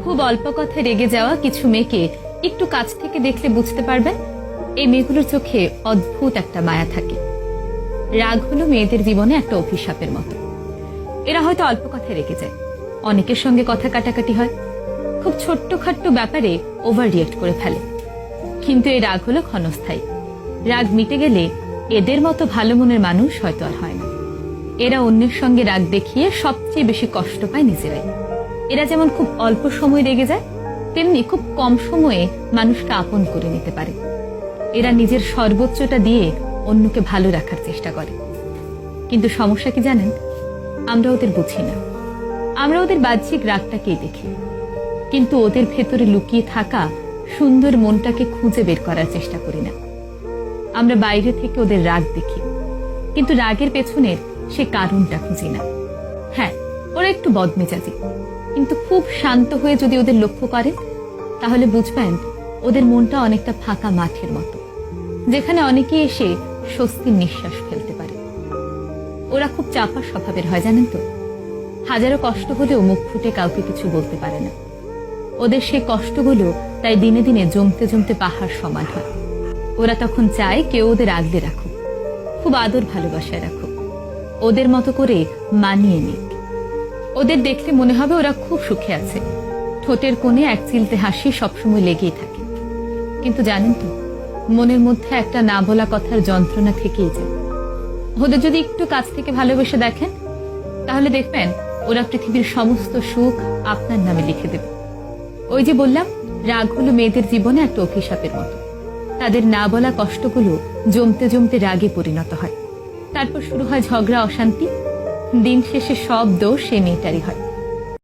খুব অল্প কথায় রেগে যাওয়া কিছু মেয়েকে একটু কাছ থেকে দেখলে বুঝতে পারবেন এই মেয়েগুলোর চোখে অদ্ভুত একটা মায়া থাকে। রাগ হলো মেয়েদের জীবনে একটা অভিশাপের মতো। এরা হয়তো অল্প কথায় রেগে যায়, অনেকের সঙ্গে কথা কাটাকাটি হয়, খুব ছোট্টখাট্ট ব্যাপারে ওভার রিয়েক্ট করে ফেলে। কিন্তু এই রাগ হলো ক্ষণস্থায়ী। রাগ মিটে গেলে এদের মতো ভালো মনের মানুষ হয়তো আর হয় না। এরা অন্যের সঙ্গে রাগ দেখিয়ে সবচেয়ে বেশি কষ্ট পায় নিজেরাই। এরা যেমন খুব অল্প সময় রেগে যায়, তেমনি খুব কম সময়ে মানুষকে আপন করে নিতে পারে। এরা নিজের সর্বোচ্চটা দিয়ে অন্যকে ভালো রাখার চেষ্টা করে। কিন্তু সমস্যা কি জানেন, আমরা ওদের বুঝি না। আমরা ওদের বাহ্যিক রাগটাকেই দেখি, কিন্তু ওদের ভেতরে লুকিয়ে থাকা সুন্দর মনটাকে খুঁজে বের করার চেষ্টা করি না। আমরা বাইরে থেকে ওদের রাগ দেখি, কিন্তু রাগের পেছনের সে কারণটা খুঁজি না। হ্যাঁ, ওরা একটু বদমেজাজি, কিন্তু খুব শান্ত হয়ে যদি ওদের লক্ষ্য করেন তাহলে বুঝবেন ওদের মনটা অনেকটা ফাঁকা মাঠের মতো, যেখানে অনেকেই এসে স্বস্তির নিঃশ্বাস ফেলতে পারে। ওরা খুব চাপা স্বভাবের হয় জানেন তো। হাজারো কষ্ট হলেও মুখ ফুটে কাউকে কিছু বলতে পারে না। ওদের সেই কষ্টগুলো তাই দিনে দিনে জমতে জমতে পাহাড় সমান হয়। ওরা তখন চায় কেউ ওদের আগলে রাখুক, খুব আদর ভালোবাসায় রাখুক, ওদের মতো করে মানিয়ে নিক। ওদের দেখলে মনে হবে ওরা খুব সুখে আছে, ঠোঁটের কোণে এক চিলতে হাসি সবসময় লেগেই থাকে। কিন্তু জানেন তো, মনের মধ্যে একটা না বলা কথার যন্ত্রণা থেকেই যায়। ওদের যদি একটু কাছ থেকে ভালোবেসে দেখেন তাহলে দেখবেন ওরা পৃথিবীর সমস্ত সুখ আপনার নামে লিখে দেবে। ওই যে বললাম, রাগ হলো মেয়েদের জীবনে একটা অভিশাপের মতো। তাদের না বলা কষ্টগুলো জমতে জমতে রাগে পরিণত হয়, তারপর শুরু হয় ঝগড়া, অশান্তি। দিন শেষে সব দোষ সে মেয়েটারই হয়।